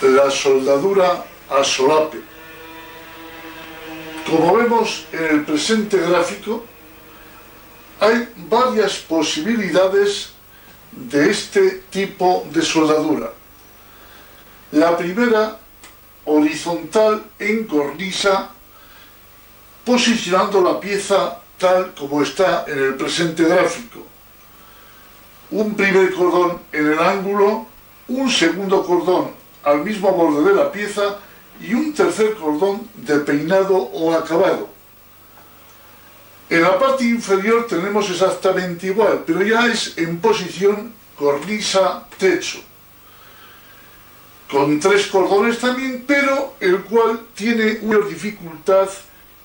la soldadura a solape. Como vemos en el presente gráfico, hay varias posibilidades de este tipo de soldadura. La primera, horizontal en cornisa, posicionando la pieza tal como está en el presente gráfico. Un primer cordón en el ángulo, un segundo cordón al mismo borde de la pieza y un tercer cordón de peinado o acabado. En la parte inferior tenemos exactamente igual, pero ya es en posición cornisa-techo, con 3 cordones también, pero el cual tiene una dificultad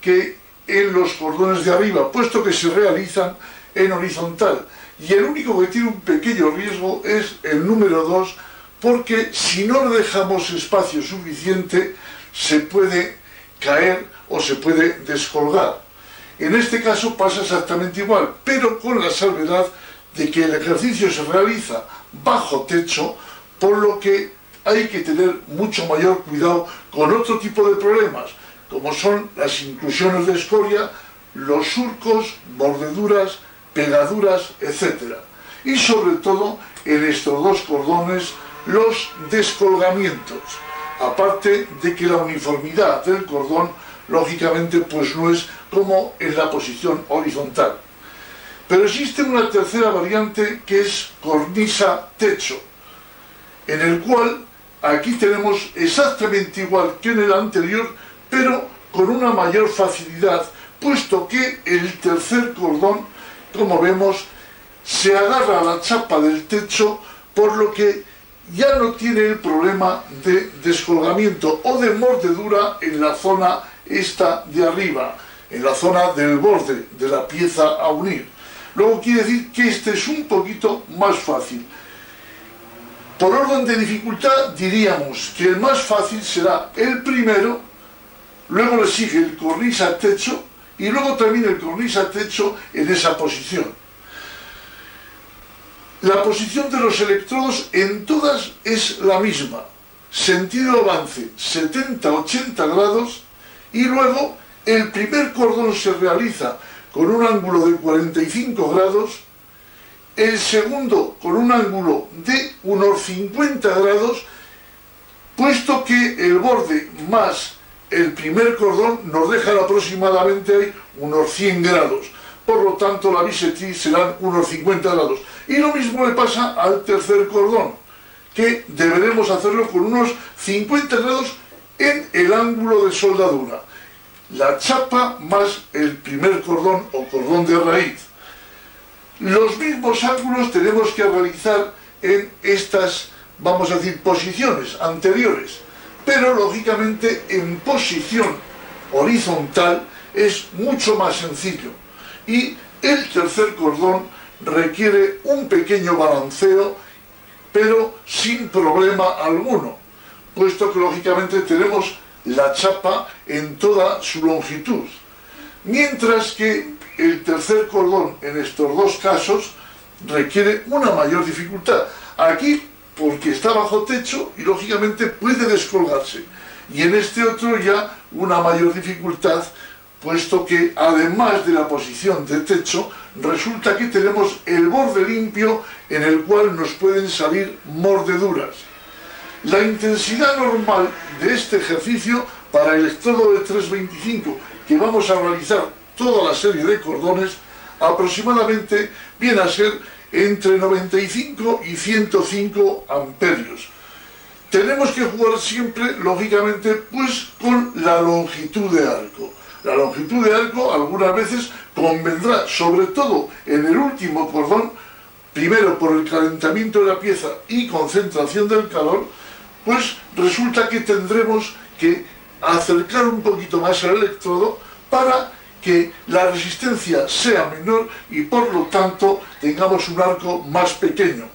que en los cordones de arriba, puesto que se realizan en horizontal. Y el único que tiene un pequeño riesgo es el número 2, porque si no le dejamos espacio suficiente, se puede caer o se puede descolgar. En este caso pasa exactamente igual, pero con la salvedad de que el ejercicio se realiza bajo techo, por lo que hay que tener mucho mayor cuidado con otro tipo de problemas, como son las inclusiones de escoria, los surcos, mordeduras, pegaduras, etc. Y sobre todo en estos 2 cordones, los descolgamientos, aparte de que la uniformidad del cordón lógicamente pues no es como en la posición horizontal. Pero existe una tercera variante que es cornisa-techo, en el cual aquí tenemos exactamente igual que en el anterior, pero con una mayor facilidad, puesto que el tercer cordón, como vemos, se agarra a la chapa del techo, por lo que ya no tiene el problema de descolgamiento o de mordedura en la zona esta de arriba, en la zona del borde de la pieza a unir. Luego quiere decir que este es un poquito más fácil. Por orden de dificultad diríamos que el más fácil será el primero, luego le sigue el cornisa-techo y luego también el cornisa-techo en esa posición. La posición de los electrodos en todas es la misma, sentido de avance 70-80 grados, y luego el primer cordón se realiza con un ángulo de 45 grados, el segundo con un ángulo de unos 50 grados, puesto que el borde más el primer cordón nos dejan aproximadamente unos 100 grados. Por lo tanto, la bisectriz serán unos 50 grados. Y lo mismo le pasa al tercer cordón, que deberemos hacerlo con unos 50 grados en el ángulo de soldadura. La chapa más el primer cordón o cordón de raíz. Los mismos ángulos tenemos que realizar en estas, vamos a decir, posiciones anteriores. Pero, lógicamente, en posición horizontal es mucho más sencillo. Y el tercer cordón requiere un pequeño balanceo, pero sin problema alguno, puesto que lógicamente tenemos la chapa en toda su longitud. Mientras que el tercer cordón en estos 2 casos requiere una mayor dificultad. Aquí porque está bajo techo y lógicamente puede descolgarse. Y en este otro ya una mayor dificultad, puesto que además de la posición de techo, resulta que tenemos el borde limpio en el cual nos pueden salir mordeduras. La intensidad normal de este ejercicio para el electrodo de 325, que vamos a realizar toda la serie de cordones, aproximadamente viene a ser entre 95 y 105 amperios. Tenemos que jugar siempre, lógicamente, pues con la longitud de arco. La longitud de arco algunas veces convendrá, sobre todo en el último cordón, primero por el calentamiento de la pieza y concentración del calor, pues resulta que tendremos que acercar un poquito más el electrodo para que la resistencia sea menor y por lo tanto tengamos un arco más pequeño.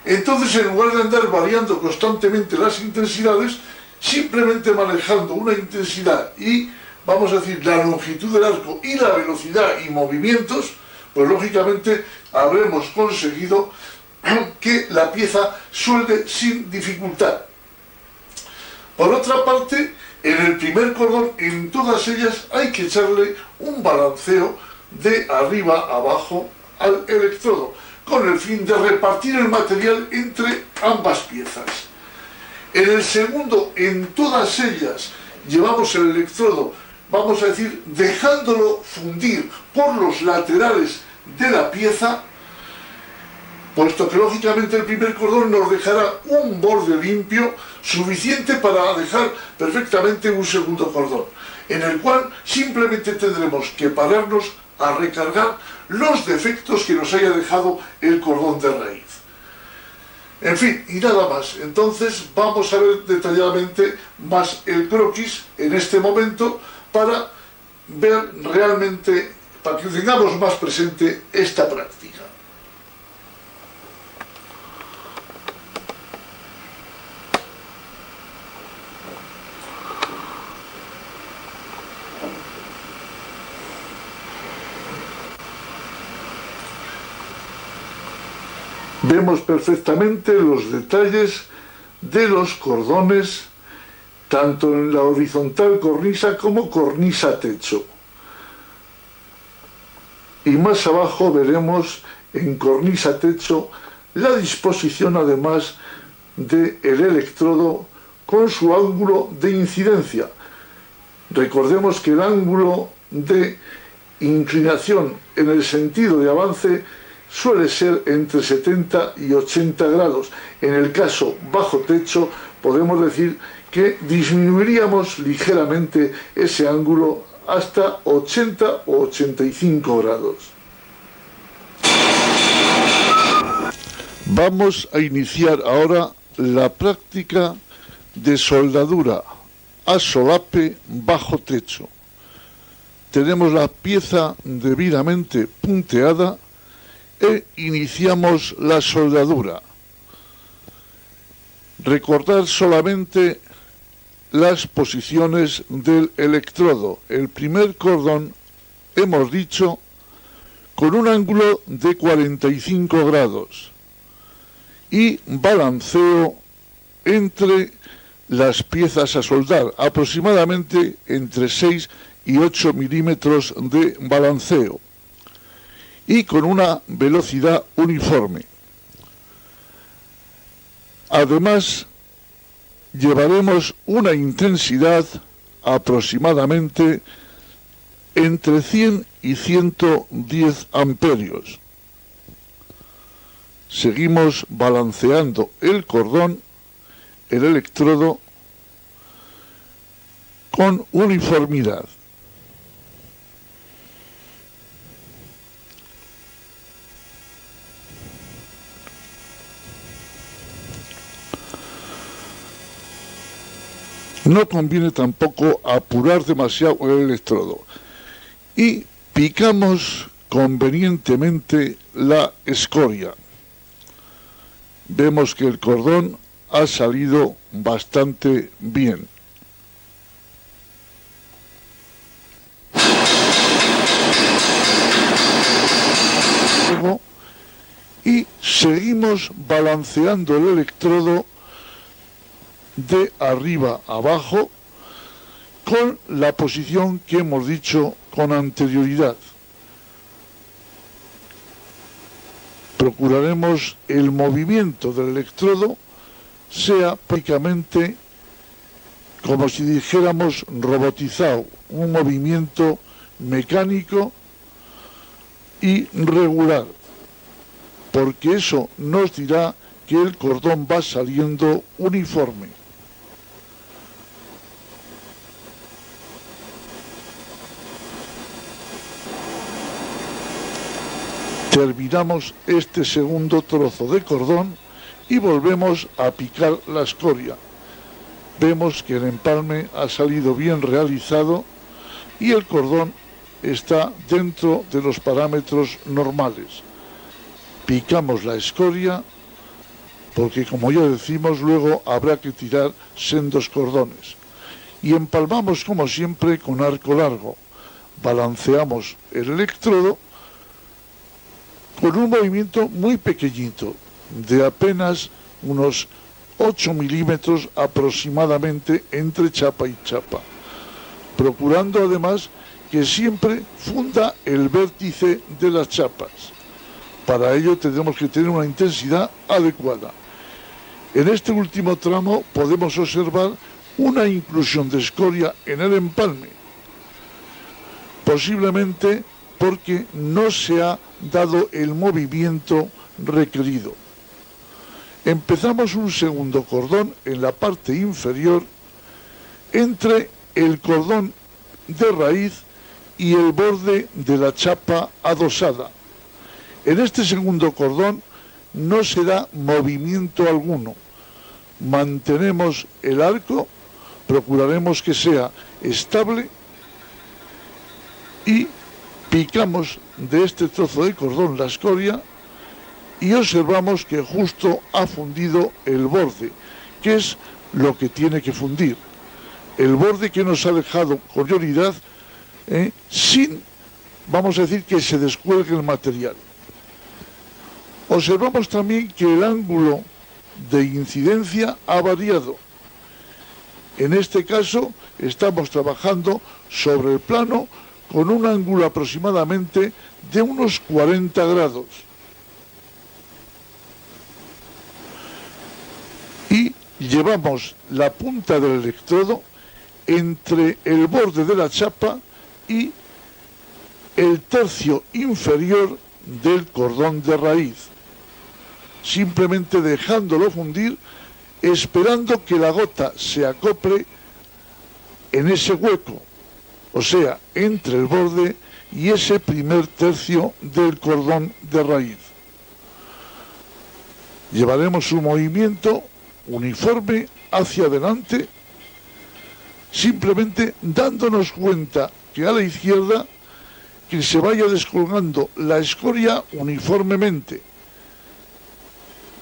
Entonces, en lugar de andar variando constantemente las intensidades, simplemente manejando una intensidad y, vamos a decir, la longitud del arco y la velocidad y movimientos, pues lógicamente habremos conseguido que la pieza suelde sin dificultad. Por otra parte, en el primer cordón, en todas ellas hay que echarle un balanceo de arriba a abajo al electrodo, con el fin de repartir el material entre ambas piezas. En el segundo, en todas ellas, llevamos el electrodo, vamos a decir, dejándolo fundir por los laterales de la pieza, puesto que lógicamente el primer cordón nos dejará un borde limpio suficiente para dejar perfectamente un segundo cordón, en el cual simplemente tendremos que pararnos a recargar los defectos que nos haya dejado el cordón de raíz. En fin, y nada más. Entonces vamos a ver detalladamente más el croquis en este momento para ver realmente, para que tengamos más presente esta práctica. Vemos perfectamente los detalles de los cordones, tanto en la horizontal cornisa como cornisa techo. Y más abajo veremos en cornisa techo la disposición además del electrodo con su ángulo de incidencia. Recordemos que el ángulo de inclinación en el sentido de avance suele ser entre 70 y 80 grados. En el caso bajo techo podemos decir que disminuiríamos ligeramente ese ángulo hasta 80 o 85 grados. Vamos a iniciar ahora la práctica de soldadura a solape bajo techo. Tenemos la pieza debidamente punteada e iniciamos la soldadura. Recordar solamente las posiciones del electrodo. El primer cordón, hemos dicho, con un ángulo de 45 grados y balanceo entre las piezas a soldar, aproximadamente entre 6 y 8 milímetros de balanceo, y con una velocidad uniforme. Además, llevaremos una intensidad aproximadamente entre 100 y 110 amperios. Seguimos balanceando el cordón, el electrodo, con uniformidad. No conviene tampoco apurar demasiado el electrodo. Y picamos convenientemente la escoria. Vemos que el cordón ha salido bastante bien. Y seguimos balanceando el electrodo de arriba a abajo con la posición que hemos dicho con anterioridad. Procuraremos el movimiento del electrodo sea prácticamente como si dijéramos robotizado, un movimiento mecánico y regular, porque eso nos dirá que el cordón va saliendo uniforme. Terminamos este segundo trozo de cordón y volvemos a picar la escoria. Vemos que el empalme ha salido bien realizado y el cordón está dentro de los parámetros normales. Picamos la escoria porque, como ya decimos, luego habrá que tirar sendos cordones. Y empalmamos como siempre con arco largo. Balanceamos el electrodo con un movimiento muy pequeñito, de apenas unos 8 milímetros aproximadamente entre chapa y chapa, procurando además que siempre funda el vértice de las chapas. Para ello tenemos que tener una intensidad adecuada. En este último tramo podemos observar una inclusión de escoria en el empalme, posiblemente porque no se ha dado el movimiento requerido. Empezamos un segundo cordón en la parte inferior entre el cordón de raíz y el borde de la chapa adosada. En este segundo cordón no se da movimiento alguno. Mantenemos el arco, procuraremos que sea estable y picamos de este trozo de cordón la escoria y observamos que justo ha fundido el borde, que es lo que tiene que fundir. El borde que nos ha dejado con prioridad sin, vamos a decir, que se descuelgue el material. Observamos también que el ángulo de incidencia ha variado. En este caso estamos trabajando sobre el plano con un ángulo aproximadamente de unos 40 grados. Y llevamos la punta del electrodo entre el borde de la chapa y el tercio inferior del cordón de raíz, simplemente dejándolo fundir, esperando que la gota se acople en ese hueco, o sea, entre el borde y ese primer tercio del cordón de raíz. Llevaremos un movimiento uniforme hacia adelante, simplemente dándonos cuenta que a la izquierda que se vaya descolgando la escoria uniformemente,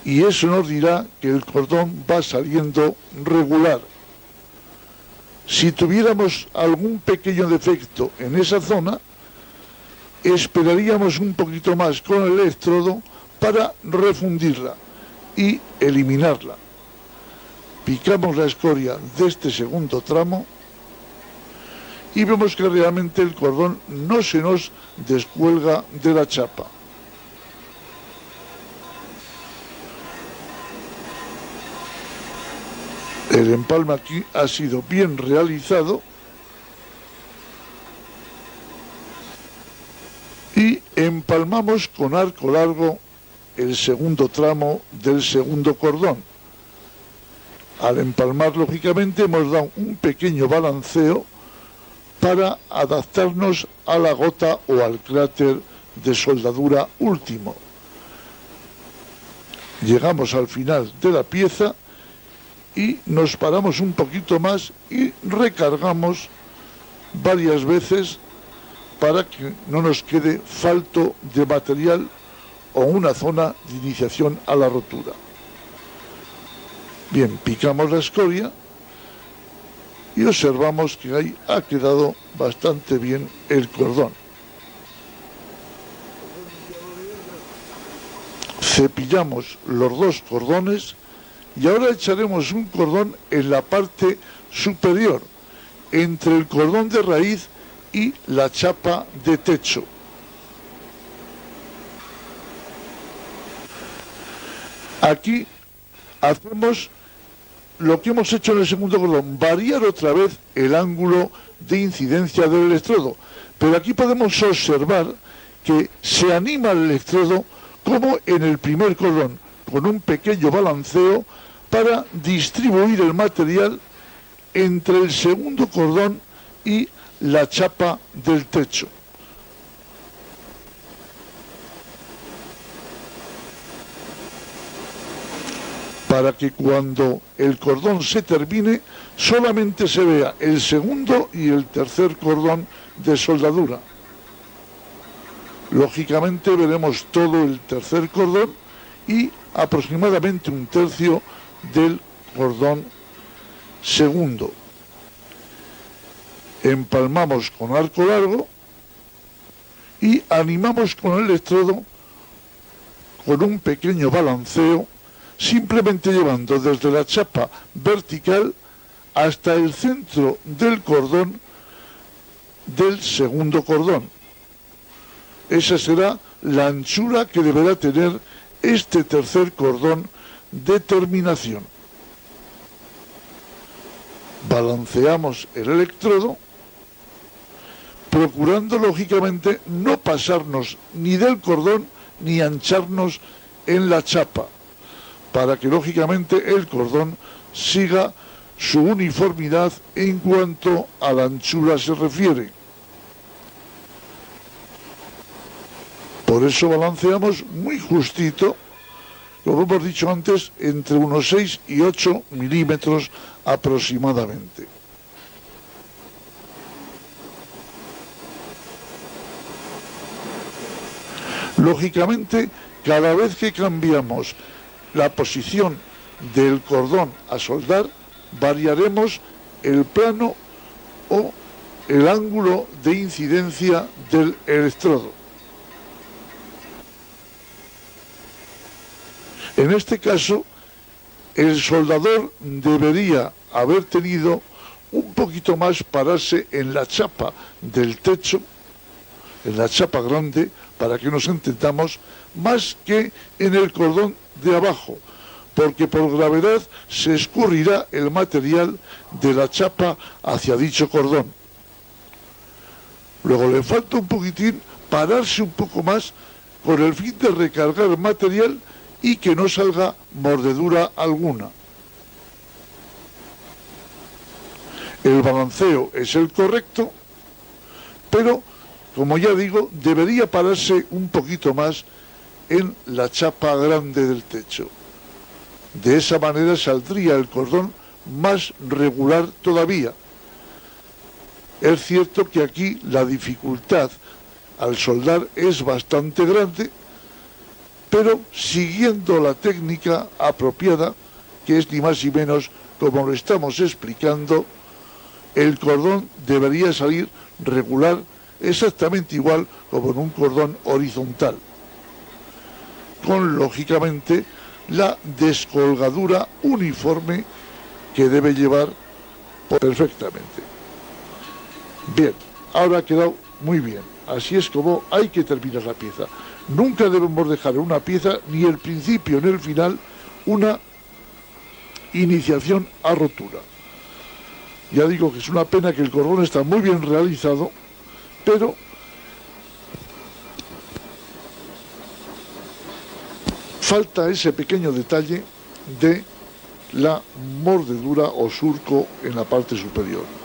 y eso nos dirá que el cordón va saliendo regular. Si tuviéramos algún pequeño defecto en esa zona, esperaríamos un poquito más con el electrodo para refundirla y eliminarla. Picamos la escoria de este segundo tramo y vemos que realmente el cordón no se nos descuelga de la chapa. El empalme aquí ha sido bien realizado y empalmamos con arco largo el segundo tramo del segundo cordón. Al empalmar, lógicamente, hemos dado un pequeño balanceo para adaptarnos a la gota o al cráter de soldadura último. Llegamos al final de la pieza y nos paramos un poquito más y recargamos varias veces para que no nos quede falto de material o una zona de iniciación a la rotura. Bien, picamos la escoria y observamos que ahí ha quedado bastante bien el cordón. Cepillamos los dos cordones y ahora echaremos un cordón en la parte superior, entre el cordón de raíz y la chapa de techo. Aquí hacemos lo que hemos hecho en el segundo cordón, variar otra vez el ángulo de incidencia del electrodo. Pero aquí podemos observar que se anima el electrodo como en el primer cordón, con un pequeño balanceo para distribuir el material entre el segundo cordón y la chapa del techo. Para que cuando el cordón se termine, solamente se vea el segundo y el tercer cordón de soldadura. Lógicamente veremos todo el tercer cordón y aproximadamente un tercio del cordón segundo. Empalmamos con arco largo y animamos con el electrodo con un pequeño balanceo simplemente llevando desde la chapa vertical hasta el centro del cordón del segundo cordón. Esa será la anchura que deberá tener este tercer cordón de terminación. Balanceamos el electrodo, procurando lógicamente no pasarnos ni del cordón ni ancharnos en la chapa, para que lógicamente el cordón siga su uniformidad en cuanto a la anchura se refiere. Por eso balanceamos muy justito, como hemos dicho antes, entre unos 6 y 8 milímetros aproximadamente. Lógicamente, cada vez que cambiamos la posición del cordón a soldar, variaremos el plano o el ángulo de incidencia del electrodo. En este caso, el soldador debería haber tenido un poquito más pararse en la chapa del techo, en la chapa grande, para que nos entendamos, más que en el cordón de abajo, porque por gravedad se escurrirá el material de la chapa hacia dicho cordón. Luego le falta un poquitín pararse un poco más con el fin de recargar material y que no salga mordedura alguna. El balanceo es el correcto, pero, como ya digo, debería pararse un poquito más en la chapa grande del techo. De esa manera saldría el cordón más regular todavía. Es cierto que aquí la dificultad al soldar es bastante grande, pero siguiendo la técnica apropiada, que es ni más ni menos como lo estamos explicando, el cordón debería salir regular, exactamente igual como en un cordón horizontal, con lógicamente la descolgadura uniforme que debe llevar perfectamente. Bien, ahora ha quedado muy bien. Así es como hay que terminar la pieza. Nunca debemos dejar en una pieza, ni el principio ni el final, una iniciación a rotura. Ya digo que es una pena que el cordón está muy bien realizado, pero falta ese pequeño detalle de la mordedura o surco en la parte superior.